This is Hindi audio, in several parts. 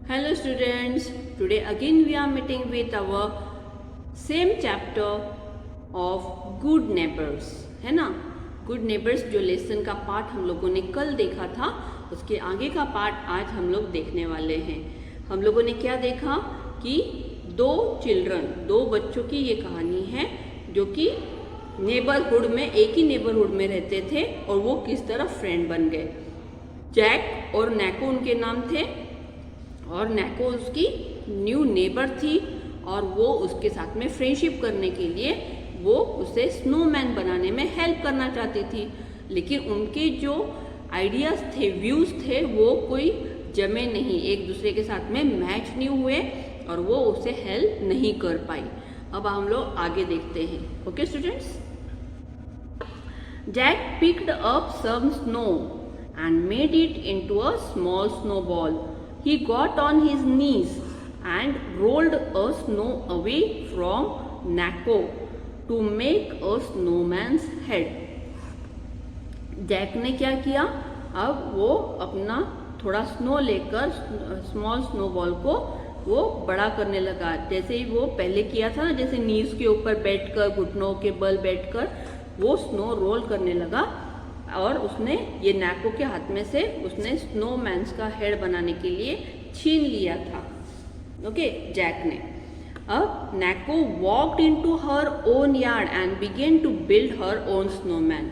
Hello students, today again we are meeting with our same chapter of good neighbors, है ना। गुड नेबर्स जो लेसन का पार्ट हम लोगों ने कल देखा था, उसके आगे का पार्ट आज हम लोग देखने वाले हैं। हम लोगों ने क्या देखा कि दो बच्चों की ये कहानी है जो कि नेबरहुड में एक ही नेबरहुड में रहते थे और वो किस तरह फ्रेंड बन गए। जैक और नैको उनके नाम थे और नैको उसकी न्यू नेबर थी और वो उसके साथ में फ्रेंडशिप करने के लिए वो उसे स्नोमैन बनाने में हेल्प करना चाहती थी, लेकिन उनके जो आइडियाज़ थे, व्यूज़ थे, वो कोई जमे नहीं, एक दूसरे के साथ में मैच नहीं हुए और वो उसे हेल्प नहीं कर पाई। अब हम लोग आगे देखते हैं। Okay students, Jack picked up some snow and made it into a small snowball. He got on his knees and rolled a snow away from Nako to make a snowman's head. Jack ने क्या किया, अब वो अपना थोड़ा स्नो लेकर स्मॉल स्नोबॉल को वो बड़ा करने लगा। जैसे ही वो पहले किया था ना, जैसे नीज के ऊपर बैठकर, घुटनों के बल बैठकर वो स्नो रोल करने लगा और उसने ये नैको के हाथ में से उसने स्नोमैन्स का हेड बनाने के लिए छीन लिया था। ओके, जैक ने। अब Naiko walked into her own yard and began to build her own snowman.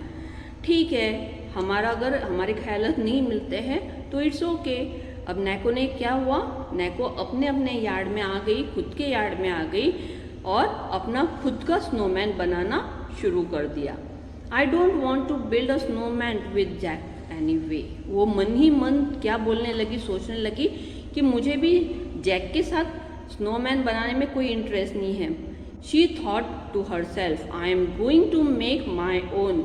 ठीक है, अगर हमारे ख्यालात नहीं मिलते हैं तो इट्स ओके। अब नैको ने क्या हुआ, नैको अपने यार्ड में आ गई, खुद के यार्ड में आ गई और अपना खुद का स्नोमैन बनाना शुरू कर दिया। I don't want to build a snowman with Jack anyway. वो मन ही मन क्या बोलने लगी, सोचने लगी कि मुझे भी जैक के साथ स्नोमैन बनाने में कोई इंटरेस्ट नहीं है। She thought to herself, I am going to make my own.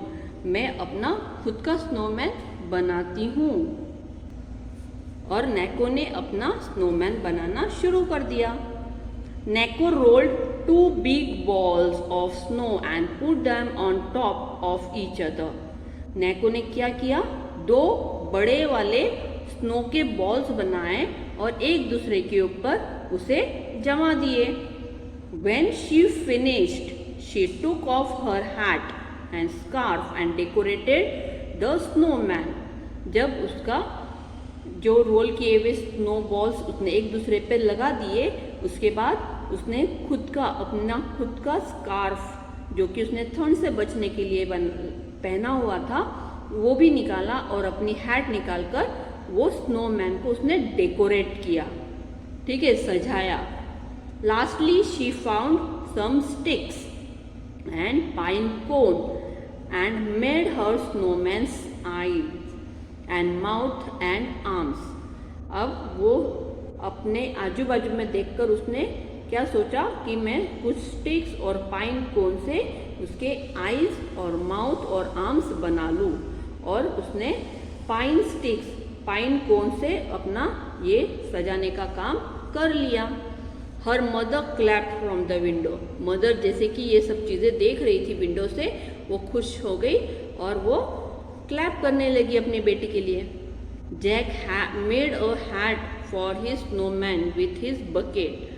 मैं अपना खुद का स्नोमैन बनाती हूँ। और नैको ने अपना स्नोमैन बनाना शुरू कर दिया। Nako rolled 2 big balls of snow and put them on top of each other. Nako ने क्या किया, 2 बड़े वाले स्नो के बॉल्स बनाए और एक दूसरे के ऊपर उसे जमा दिए। When she finished, she took off her hat and scarf and decorated the snowman. जब उसका जो रोल किए हुए स्नो बॉल्स उसने एक दूसरे पे लगा दिए, उसके बाद उसने अपना खुद का स्कार्फ जो कि उसने ठंड से बचने के लिए पहना हुआ था वो भी निकाला और अपनी हैट निकालकर वो स्नोमैन को उसने डेकोरेट किया। ठीक है, सजाया। Lastly she found some sticks and pine cone and made her snowman's eyes and mouth and arms. अब वो अपने आजू बाजू में देखकर उसने क्या सोचा कि मैं कुछ स्टिक्स और पाइन कोन से उसके आईज और माउथ और आर्म्स बना लूँ, और उसने पाइन कोन से अपना ये सजाने का काम कर लिया। Her mother clapped from the window. Mother जैसे कि ये सब चीज़ें देख रही थी विंडो से, वो खुश हो गई और वो क्लैप करने लगी अपने बेटे के लिए। Jack made a hat for his snowman with his bucket.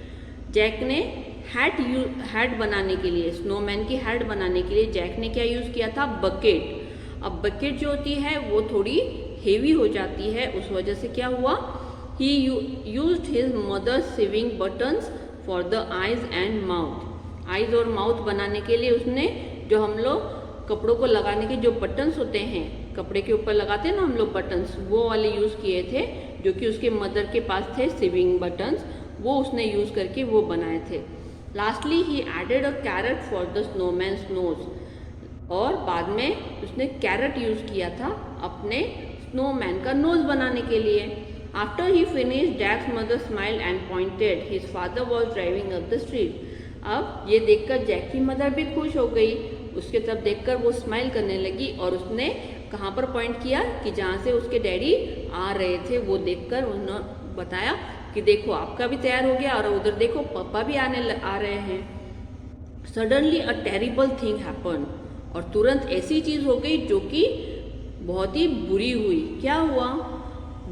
Jack ने हैट बनाने के लिए, स्नोमैन की हैट बनाने के लिए जैक ने क्या यूज़ किया था, बकेट। अब बकेट जो होती है वो थोड़ी हेवी हो जाती है, उस वजह से क्या हुआ, ही used his mother saving buttons for the eyes and mouth. Eyes और माउथ बनाने के लिए उसने जो हम लोग कपड़ों को लगाने के जो बटन्स होते हैं, कपड़े के ऊपर लगाते हैं ना हम लोग बटन्स, वो वाले यूज़ किए थे, जो कि उसके मदर के पास थे सेविंग बटन्स, वो उसने यूज़ करके वो बनाए थे। Lastly he added a carrot for the snowman's nose. और बाद में उसने कैरेट यूज़ किया था अपने स्नोमैन का नोज बनाने के लिए। After he finish, Jack's mother smiled and pointed, his father was driving up the street. अब ये देखकर जैक की मदर भी खुश हो गई, उसके तब देखकर वो स्माइल करने लगी और उसने कहाँ पर पॉइंट किया कि जहाँ से उसके डैडी आ रहे थे, वो देखकर उन्होंने बताया कि देखो आपका भी तैयार हो गया और उधर देखो पापा भी आ रहे हैं। Suddenly a terrible thing happen. और तुरंत ऐसी चीज़ हो गई जो कि बहुत ही बुरी हुई। क्या हुआ,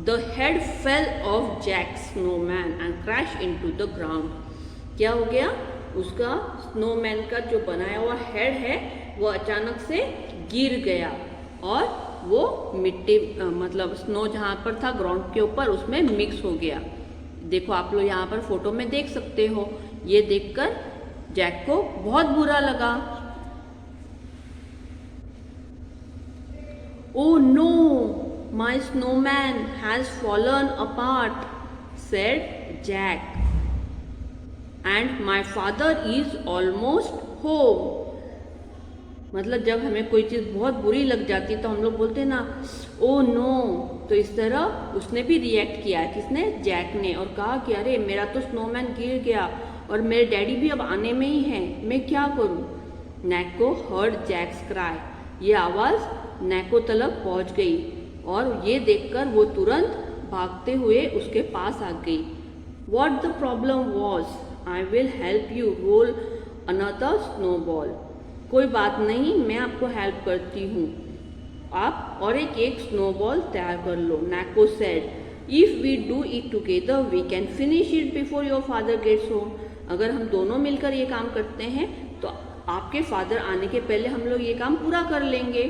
the head fell off Jack snowman and crash into the ground. क्या हो गया, उसका स्नोमैन का जो बनाया हुआ हेड है वो अचानक से गिर गया और वो मिट्टी मतलब स्नो जहाँ पर था ग्राउंड के ऊपर उसमें मिक्स हो गया। देखो आप लोग यहाँ पर फोटो में देख सकते हो। ये देखकर जैक को बहुत बुरा लगा। Oh no, my snowman has fallen apart, said Jack, and my father is almost home. मतलब जब हमें कोई चीज़ बहुत बुरी लग जाती है तो हम लोग बोलते हैं ना, ओ नो। तो इस तरह उसने भी रिएक्ट किया, किसने, जैक ने, और कहा कि अरे मेरा तो स्नोमैन गिर गया और मेरे डैडी भी अब आने में ही हैं, मैं क्या करूं। नैको हर्ड जैक्स क्राई। ये आवाज़ नैको तलक पहुंच गई और ये देखकर वो तुरंत भागते हुए उसके पास आ गई। What the problem was, I will help you roll another snowball. कोई बात नहीं, मैं आपको हेल्प करती हूँ, आप और एक स्नोबॉल तैयार कर लो। Naiko said, if we do it together we can finish it before your father gets home. अगर हम दोनों मिलकर ये काम करते हैं तो आपके फादर आने के पहले हम लोग ये काम पूरा कर लेंगे।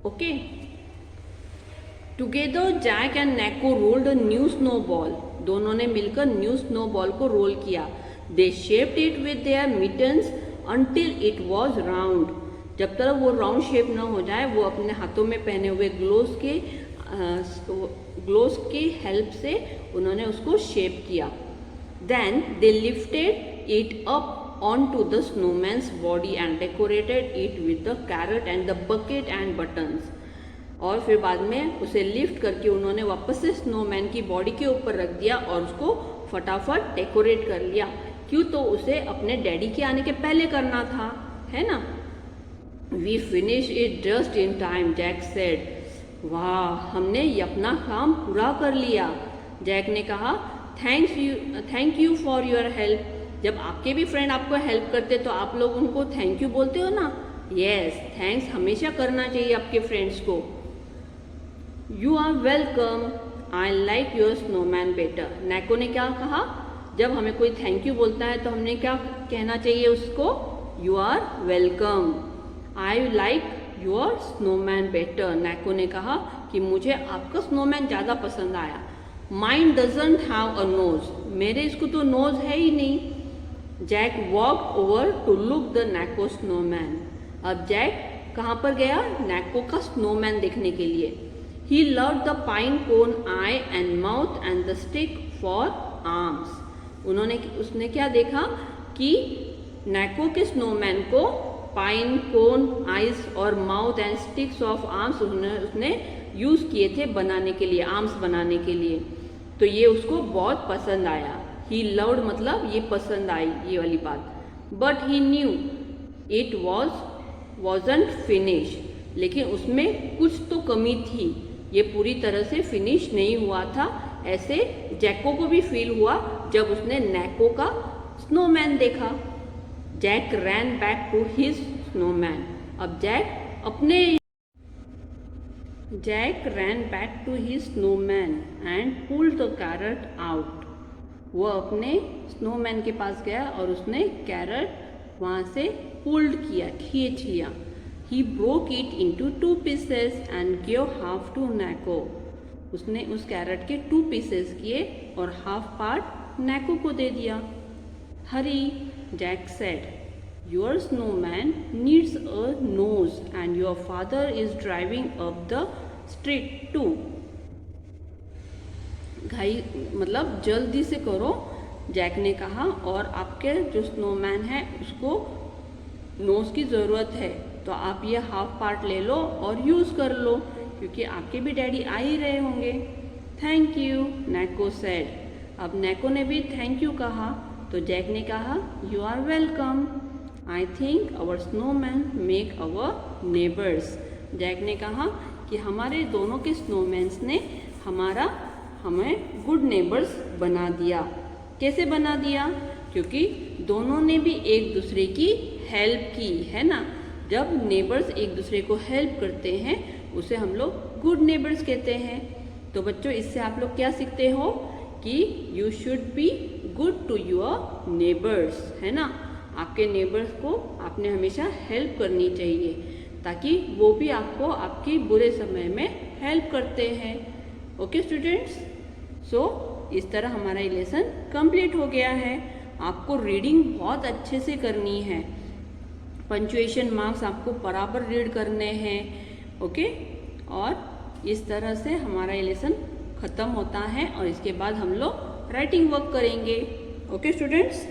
Okay. Together Jack and Naiko rolled a new snowball. दोनों ने मिलकर न्यू स्नोबॉल को रोल किया। They shaped it with their mittens until it was round। जब तक वो राउंड शेप ना हो जाए वो अपने हाथों में पहने हुए ग्लोव्स के हेल्प से उन्होंने उसको शेप किया। Then they lifted it up onto the snowman's body and decorated it with the carrot and the bucket and buttons। और फिर बाद में उसे लिफ्ट करके उन्होंने वापस से स्नोमैन की बॉडी के ऊपर रख दिया और उसको फटाफट डेकोरेट कर लिया। क्यों, तो उसे अपने डैडी के आने के पहले करना था, है ना। We finish it just in time, Jack said. वाह, हमने ये अपना काम पूरा कर लिया, जैक ने कहा। Thank you for your help. जब आपके भी फ्रेंड आपको हेल्प करते तो आप लोग उनको थैंक यू बोलते हो ना। यस, थैंक्स हमेशा करना चाहिए आपके फ्रेंड्स को। You are welcome, I like your snowman better. Naiko ने क्या कहा, जब हमें कोई थैंक यू बोलता है तो हमने क्या कहना चाहिए उसको, you are welcome. I like your snowman better. Naiko ने कहा कि मुझे आपका स्नोमैन ज़्यादा पसंद आया। Mine doesn't have a nose. मेरे इसको तो नोज है ही नहीं। Jack walked over to look the Naiko snowman. अब जैक कहाँ पर गया, नैको का स्नोमैन देखने के लिए। He loved the pine cone eye and mouth and the stick for arms. उसने क्या देखा कि नैको के स्नोमैन को पाइन कोन, आइज और mouth and sticks of arms उसने यूज़ किए थे बनाने के लिए, आर्म्स बनाने के लिए। तो ये उसको बहुत पसंद आया। ही लव्ड मतलब ये पसंद आई, ये वाली बात। But he knew it wasn't finish. लेकिन उसमें कुछ तो कमी थी, ये पूरी तरह से फिनिश नहीं हुआ था। ऐसे जैको को भी फील हुआ जब उसने नैको का स्नोमैन देखा। Jack ran back to his snowman. अब Jack ran back to his snowman and pulled the carrot out. वो अपने स्नोमैन के पास गया और उसने कैरट वहाँ से पुल्ड किया, खींच लिया। He broke it into 2 pieces and give half to Naiko. उसने उस कैरट के 2 pieces किए और हाफ पार्ट नैको को दे दिया। Hurry, Jack said, your snowman needs a nose and your father is driving up the street too. घाई मतलब जल्दी से करो, जैक ने कहा, और आपके जो स्नोमैन है उसको नोज की ज़रूरत है, तो आप ये हाफ पार्ट ले लो और यूज़ कर लो क्योंकि आपके भी डैडी आ ही रहे होंगे। Thank you, Naiko said. अब नैको ने भी थैंक यू कहा तो जैक ने कहा, you are welcome, I think our snowman make our neighbours. Jack ने कहा कि हमारे दोनों के स्नोमैन्स ने हमें गुड नेबर्स बना दिया। कैसे बना दिया, क्योंकि दोनों ने भी एक दूसरे की हेल्प की, है ना। जब नेबर्स एक दूसरे को हेल्प करते हैं उसे हम लोग गुड नेबर्स कहते हैं। तो बच्चों इससे आप लोग क्या सीखते हो कि you should be good to your neighbours, है ना। आपके नेबर्स को आपने हमेशा हेल्प करनी चाहिए ताकि वो भी आपको आपके बुरे समय में हेल्प करते हैं। ओके स्टूडेंट्स, सो इस तरह हमारा ये लेसन कंप्लीट हो गया है। आपको रीडिंग बहुत अच्छे से करनी है, पंचुएशन मार्क्स आपको बराबर रीड करने हैं। ओके, और इस तरह से हमारा ये लेसन ख़त्म होता है और इसके बाद हम लोग राइटिंग वर्क करेंगे। Okay students.